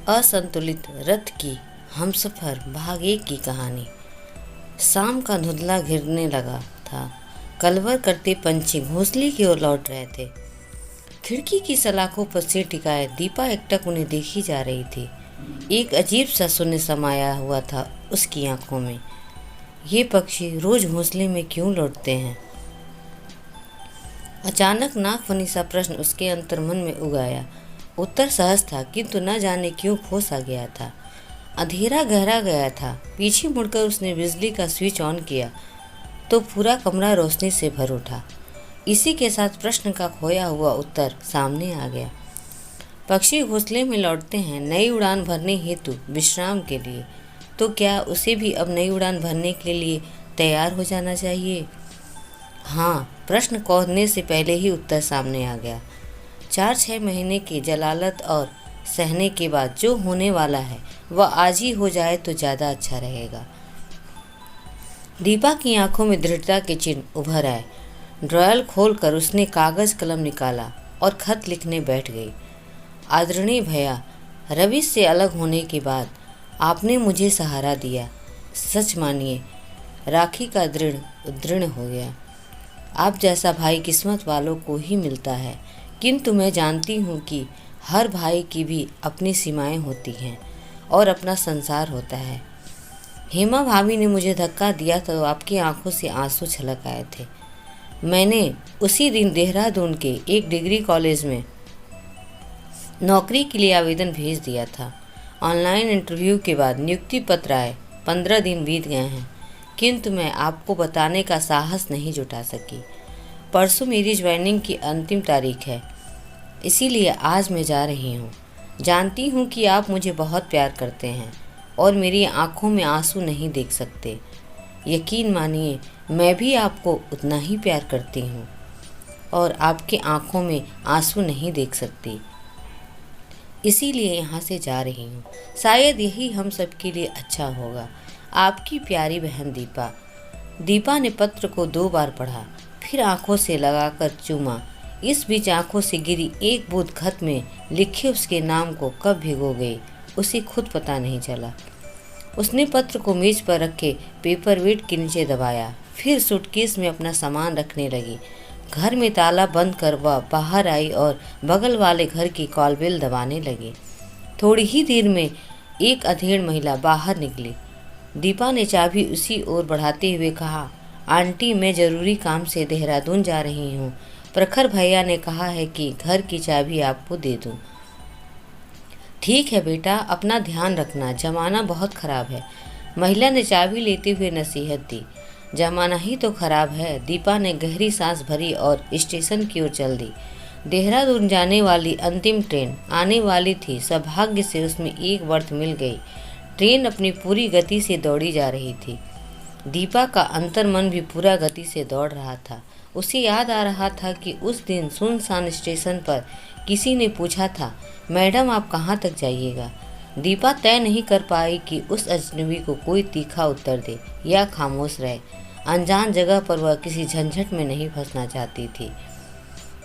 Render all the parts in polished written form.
असंतुलित रथ की हमसफर भाग एक की कहानी। शाम का धुंधला घिरने लगा था। कलवर करते पंछी घोंसले की ओर लौट रहे थे। खिड़की की सलाखों पर सिर टिकाए दीपा एकटक उन्हें देखी जा रही थी। एक अजीब सा शून्य समाया हुआ था उसकी आंखों में। ये पक्षी रोज घोंसले में क्यों लौटते हैं? अचानक नागफनी सा प्रश्न उसके अंतर्मन में उगाया। उत्तर सहज था, किंतु न जाने क्यों खो सा गया था। अंधेरा गहरा गया था। पीछे मुड़कर उसने बिजली का स्विच ऑन किया तो पूरा कमरा रोशनी से भर उठा। इसी के साथ प्रश्न का खोया हुआ उत्तर सामने आ गया। पक्षी घोंसले में लौटते हैं नई उड़ान भरने हेतु विश्राम के लिए, तो क्या उसे भी अब नई उड़ान भरने के लिए तैयार हो जाना चाहिए? हाँ, प्रश्न कौधने से पहले ही उत्तर सामने आ गया। 4-6 महीने की जलालत और सहने के बाद जो होने वाला है वह आज ही हो जाए तो ज़्यादा अच्छा रहेगा। दीपा की आंखों में दृढ़ता के चिन्ह उभर आए। ड्रॉयर खोलकर उसने कागज कलम निकाला और खत लिखने बैठ गई। आदरणीय भैया, रवि से अलग होने के बाद आपने मुझे सहारा दिया। सच मानिए, राखी का दृढ़ हो गया। आप जैसा भाई किस्मत वालों को ही मिलता है, किंतु मैं जानती हूँ कि हर भाई की भी अपनी सीमाएं होती हैं और अपना संसार होता है। हेमा भाभी ने मुझे धक्का दिया तो आपकी आंखों से आंसू छलक आए थे। मैंने उसी दिन देहरादून के एक डिग्री कॉलेज में नौकरी के लिए आवेदन भेज दिया था। ऑनलाइन इंटरव्यू के बाद नियुक्ति पत्र आए। 15 दिन बीत गए हैं, किंतु मैं आपको बताने का साहस नहीं जुटा सकी। परसों मेरी ज्वाइनिंग की अंतिम तारीख है, इसीलिए आज मैं जा रही हूँ। जानती हूँ कि आप मुझे बहुत प्यार करते हैं और मेरी आंखों में आंसू नहीं देख सकते। यकीन मानिए, मैं भी आपको उतना ही प्यार करती हूँ और आपके आंखों में आंसू नहीं देख सकती। इसीलिए यहाँ से जा रही हूँ। शायद यही हम सबके लिए अच्छा होगा। आपकी प्यारी बहन दीपा। दीपा ने पत्र को 2 बार पढ़ा, फिर आंखों से लगाकर चूमा। इस बीच आंखों से गिरी एक बूंद खत में लिखे उसके नाम को कब भिगो गई उसे खुद पता नहीं चला। उसने पत्र को मेज पर रखे पेपर वेट के नीचे दबाया, फिर सूटकेस में अपना सामान रखने लगी। घर में ताला बंद कर वह बाहर आई और बगल वाले घर की कॉल बेल दबाने लगी। थोड़ी ही देर में एक अधेड़ महिला बाहर निकली। दीपा ने चाबी उसी ओर बढ़ाते हुए कहा, आंटी, मैं ज़रूरी काम से देहरादून जा रही हूँ। प्रखर भैया ने कहा है कि घर की चाबी आपको दे दूँ। ठीक है बेटा, अपना ध्यान रखना, जमाना बहुत ख़राब है। महिला ने चाबी लेते हुए नसीहत दी। जमाना ही तो ख़राब है। दीपा ने गहरी सांस भरी और स्टेशन की ओर चल दी। देहरादून जाने वाली अंतिम ट्रेन आने वाली थी। सौभाग्य से उसमें एक बर्थ मिल गई। ट्रेन अपनी पूरी गति से दौड़ी जा रही थी। दीपा का अंतर्मन भी पूरा गति से दौड़ रहा था। उसे याद आ रहा था कि उस दिन सुनसान स्टेशन पर किसी ने पूछा था, मैडम आप कहाँ तक जाइएगा? दीपा तय नहीं कर पाई कि उस अजनबी को कोई तीखा उत्तर दे या खामोश रहे। अनजान जगह पर वह किसी झंझट में नहीं फंसना चाहती थी।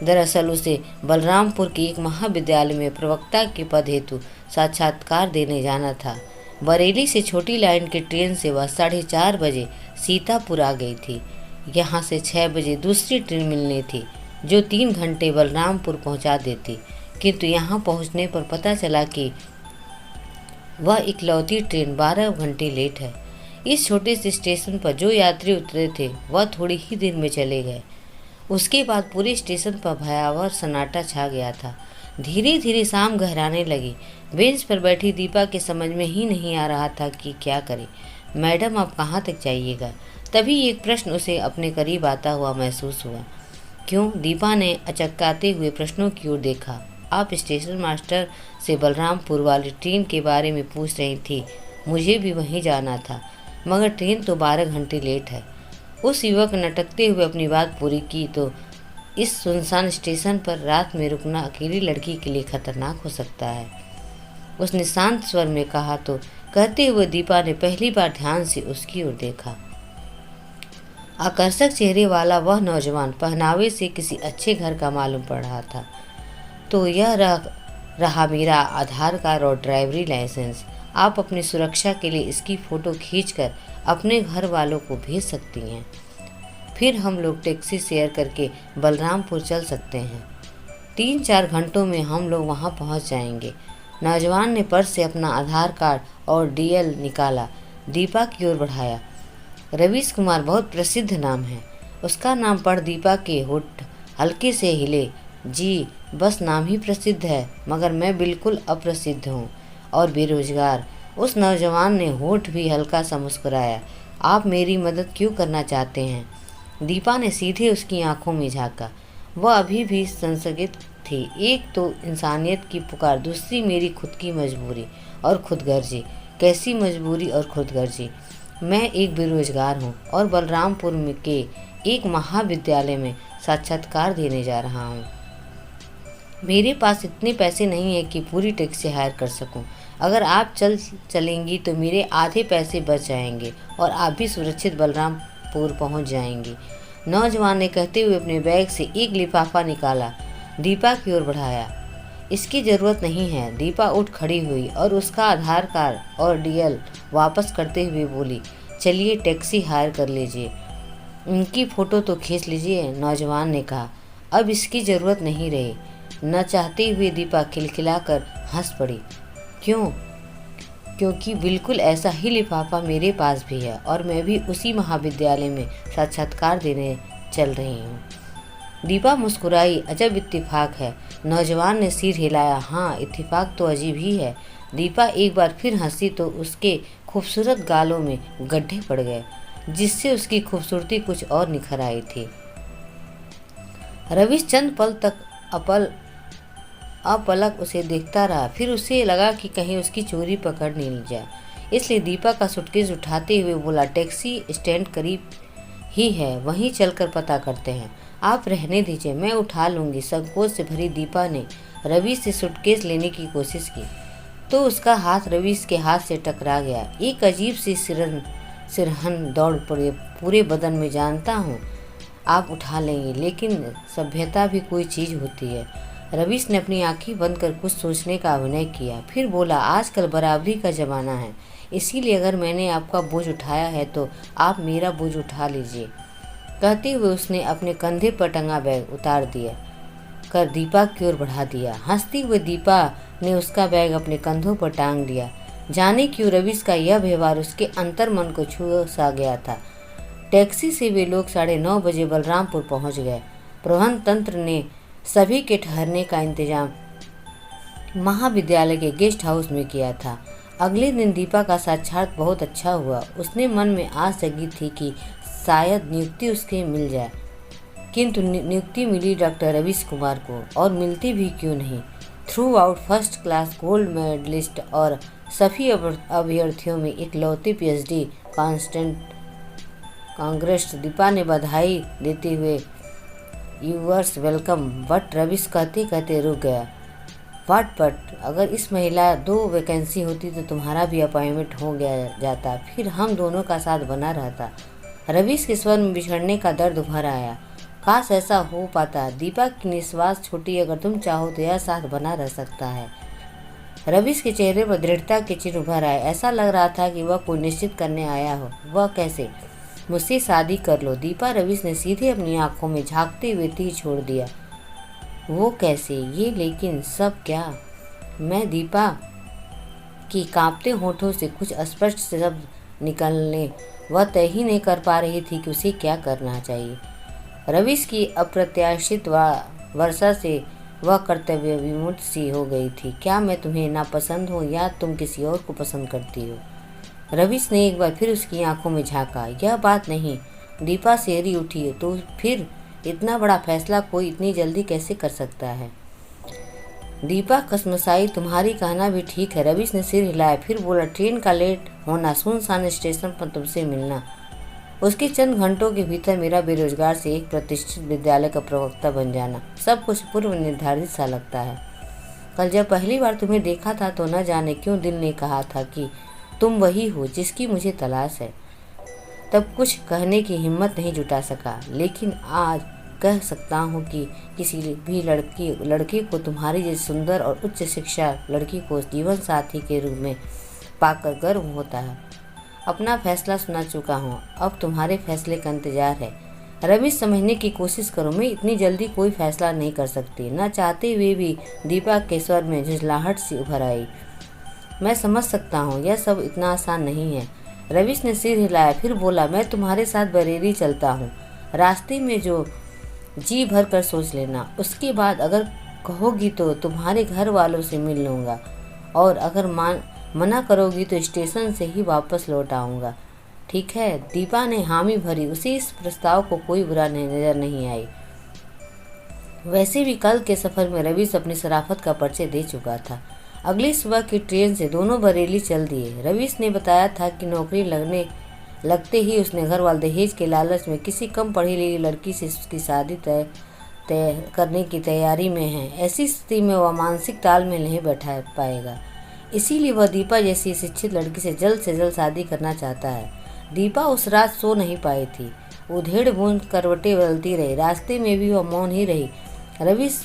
दरअसल उसे बलरामपुर के एक महाविद्यालय में प्रवक्ता के पद हेतु साक्षात्कार देने जाना था। बरेली से छोटी लाइन की ट्रेन से वह 4:30 बजे सीतापुर आ गई थी। यहाँ से 6 बजे दूसरी ट्रेन मिलनी थी जो 3 घंटे बलरामपुर पहुँचा देती, किंतु यहाँ पहुँचने पर पता चला कि वह इकलौती ट्रेन 12 घंटे लेट है। इस छोटे से स्टेशन पर जो यात्री उतरे थे वह थोड़ी ही देर में चले गए। उसके बाद पूरे स्टेशन पर भयावह सन्नाटा छा गया था। धीरे धीरे शाम गहराने लगी। बेंच पर बैठी दीपा के समझ में ही नहीं आ रहा था कि क्या करे। मैडम आप कहाँ तक जाइएगा? तभी एक प्रश्न उसे अपने करीब आता हुआ महसूस हुआ। क्यों? दीपा ने अचक्काते हुए प्रश्नों की ओर देखा। आप स्टेशन मास्टर से बलरामपुर वाली ट्रेन के बारे में पूछ रही थी। मुझे भी वहीं जाना था, मगर ट्रेन तो 12 घंटे लेट है। उस युवक ने नटकते हुए अपनी बात पूरी की तो इस सुनसान स्टेशन पर रात में रुकना अकेली लड़की के लिए खतरनाक हो सकता है, उसने शांत स्वर में कहा। तो कहते हुए दीपा ने पहली बार ध्यान से उसकी ओर देखा। आकर्षक चेहरे वाला वह नौजवान पहनावे से किसी अच्छे घर का मालूम पड़ रहा था। तो यह रहा मेरा आधार कार्ड और ड्राइवरी लाइसेंस। आप अपनी सुरक्षा के लिए इसकी फ़ोटो खींचकर अपने घर वालों को भेज सकती हैं। फिर हम लोग टैक्सी शेयर करके बलरामपुर चल सकते हैं। 3-4 घंटों में हम लोग वहाँ पहुँच जाएंगे। नौजवान ने पर्स से अपना आधार कार्ड और डीएल निकाला, दीपा की ओर बढ़ाया। रवीश कुमार बहुत प्रसिद्ध नाम है। उसका नाम पढ़ दीपा के होठ हल्के से हिले। जी, बस नाम ही प्रसिद्ध है, मगर मैं बिल्कुल अप्रसिद्ध हूँ और बेरोजगार। उस नौजवान ने होठ भी हल्का सा मुस्कुराया। आप मेरी मदद क्यों करना चाहते हैं? दीपा ने सीधे उसकी आंखों में झांका। वह अभी भी संदिग्ध थी। एक तो इंसानियत की पुकार, दूसरी मेरी खुद की मजबूरी और खुदगर्जी। कैसी मजबूरी और खुदगर्जी? मैं एक बेरोजगार हूँ और बलरामपुर के एक महाविद्यालय में साक्षात्कार देने जा रहा हूँ। मेरे पास इतने पैसे नहीं है कि पूरी टैक्सी हायर कर सकूं। अगर आप चलेंगी तो मेरे आधे पैसे बच जाएंगे और आप भी सुरक्षित बलरामपुर पहुंच जाएंगी। नौजवान ने कहते हुए अपने बैग से एक लिफाफा निकाला, दीपा की ओर बढ़ाया। इसकी ज़रूरत नहीं है। दीपा उठ खड़ी हुई और उसका आधार कार्ड और डीएल वापस करते हुए बोली, चलिए टैक्सी हायर कर लीजिए। उनकी फ़ोटो तो खींच लीजिए, नौजवान ने कहा। अब इसकी ज़रूरत नहीं रही। न चाहते हुए दीपा खिलखिलाकर हंस पड़ी। क्यों? क्योंकि बिल्कुल ऐसा ही लिफाफा मेरे पास भी है और मैं भी उसी महाविद्यालय में साक्षात्कार देने चल रही हूँ। दीपा मुस्कुराई। अजब इत्तेफाक है। नौजवान ने सिर हिलाया। हाँ, इत्तेफाक तो अजीब ही है। दीपा एक बार फिर हंसी तो उसके खूबसूरत गालों में गड्ढे पड़ गए, जिससे उसकी खूबसूरती कुछ और निखर आई थी। रवीश चंद पल तक अपलक उसे देखता रहा। फिर उसे लगा कि कहीं उसकी चोरी पकड़ नहीं ली जाए, इसलिए दीपा का सूटकेस उठाते हुए बोला, टैक्सी स्टैंड करीब ही है, वहीं चलकर पता करते हैं। आप रहने दीजिए, मैं उठा लूँगी। संकोच से भरी दीपा ने रवीश से सूटकेस लेने की कोशिश की तो उसका हाथ रवीश के हाथ से टकरा गया। एक अजीब सी सिरहन दौड़ पड़ी पूरे बदन में। जानता हूँ आप उठा लेंगे, लेकिन सभ्यता भी कोई चीज़ होती है। रवीश ने अपनी आंखें बंद कर कुछ सोचने का अभिनय किया, फिर बोला, आजकल बराबरी का ज़माना है, इसीलिए अगर मैंने आपका बोझ उठाया है तो आप मेरा बोझ उठा लीजिए। कहते हुए उसने अपने कंधे पर टंगा बैग उतार दिया कर दीपा की ओर बढ़ा दिया। हंसती हुई दीपा ने उसका बैग अपने कंधों पर टांग दिया। जाने क्यों रवीश का यह व्यवहार उसके अंतर मन को छू सा गया था। टैक्सी से वे लोग 9:30 बजे बलरामपुर पहुंच गए। प्रबंध तंत्र ने सभी के ठहरने का इंतजाम महाविद्यालय के गेस्ट हाउस में किया था। अगले दिन दीपा का साक्षात्कार बहुत अच्छा हुआ। उसने मन में आस जगी थी कि शायद नियुक्ति उसके मिल जाए, किंतु नियुक्ति मिली डॉक्टर रवीश कुमार को, और मिलती भी क्यों नहीं। Throughout first class gold medallist और सभी अभ्यर्थियों में इकलौते पीएचडी कांग्रेस। दीपा ने बधाई देते हुए यूवर्स वेलकम बट रवीश कहते कहते रुक गया। बट अगर इस महिला 2 वैकेंसी होती तो तुम्हारा भी अपॉइंटमेंट हो गया जाता, फिर हम दोनों का साथ बना रहता। रवीश के स्वर में बिछड़ने का दर्द उभर आया। काश ऐसा हो पाता। दीपा की निश्वास छूटी। अगर तुम चाहो तो यह साथ बना रह सकता है। रवीश के चेहरे पर दृढ़ता के चिन्ह उभर आए। ऐसा लग रहा था कि वह कोई निश्चित करने आया हो। वह कैसे? मुझसे शादी कर लो। दीपा रवीश ने सीधे अपनी आंखों में झांकते हुए तीर छोड़ दिया। वो कैसे? ये लेकिन सब क्या? मैं दीपा की कांपते होठों से कुछ अस्पष्ट शब्द निकलने वह तय ही नहीं कर पा रही थी कि उसे क्या करना चाहिए। रवीश की अप्रत्याशित वर्षा से वह कर्तव्य विमुक्त सी हो गई थी। क्या मैं तुम्हें नापसंद हूँ या तुम किसी और को पसंद करती हो? रवीश ने एक बार फिर उसकी आंखों में झांका। यह बात नहीं। दीपा सेहरी उठी। तो फिर इतना बड़ा फैसला कोई इतनी जल्दी कैसे कर सकता है? दीपा कसमसाई। तुम्हारी कहना भी ठीक है। रवीश ने सिर हिलाया, फिर बोला, ट्रेन का लेट होना, सुनसान स्टेशन पर तुमसे मिलना, उसके चंद घंटों के भीतर मेरा बेरोजगार से एक प्रतिष्ठित विद्यालय का प्रवक्ता बन जाना, सब कुछ पूर्व निर्धारित सा लगता है। कल जब पहली बार तुम्हें देखा था तो न जाने क्यों दिल ने कहा था कि तुम वही हो जिसकी मुझे तलाश है। तब कुछ कहने की हिम्मत नहीं जुटा सका, लेकिन आज कह सकता हूँ कि किसी भी लड़के को तुम्हारी जैसी सुंदर और उच्च शिक्षा लड़की को जीवन साथी के रूप में पाकर गर्व होता है। अपना फैसला सुना चुका हूँ, अब तुम्हारे फैसले का इंतजार है। रवि, समझने की कोशिश करो, मैं इतनी जल्दी कोई फैसला नहीं कर सकती। न चाहते हुए भी दीपा के स्वर में झुंझलाहट सी उभर आई। मैं समझ सकता हूँ, यह सब इतना आसान नहीं है। रविश ने सिर हिलाया, फिर बोला, मैं तुम्हारे साथ बरेली चलता हूँ। रास्ते में जो जी भर कर सोच लेना, उसके बाद अगर कहोगी तो तुम्हारे घर वालों से मिल लूँगा, और अगर मना करोगी तो स्टेशन से ही वापस लौट आऊँगा। ठीक है? दीपा ने हामी भरी। उसे इस प्रस्ताव को कोई बुरा नजर नहीं आई। वैसे भी कल के सफ़र में रवीश अपनी शराफत का परिचय दे चुका था। अगली सुबह की ट्रेन से दोनों बरेली चल दिए। रवीश ने बताया था कि नौकरी लगते ही उसने घर वाले दहेज के लालच में किसी कम पढ़ी लिखी लड़की से उसकी शादी तय करने की तैयारी में है। ऐसी स्थिति में वह मानसिक तालमेल नहीं बैठा पाएगा, इसीलिए वह दीपा जैसी शिक्षित लड़की से जल्द शादी करना चाहता है। दीपा उस रात सो नहीं पाई थी। उधेड़ बूंद करवटें बदलती रही। रास्ते में भी वह मौन ही रही। रवीश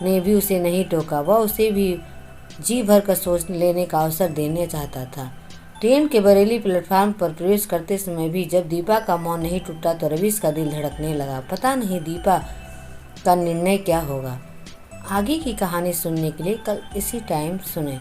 ने भी उसे नहीं टोका, वह उसे भी जी भर कर सोच लेने का अवसर देना चाहता था। ट्रेन के बरेली प्लेटफार्म पर प्रवेश करते समय भी जब दीपा का मौन नहीं टूटा तो रवीश का दिल धड़कने लगा। पता नहीं दीपा का निर्णय क्या होगा। आगे की कहानी सुनने के लिए कल इसी टाइम सुने।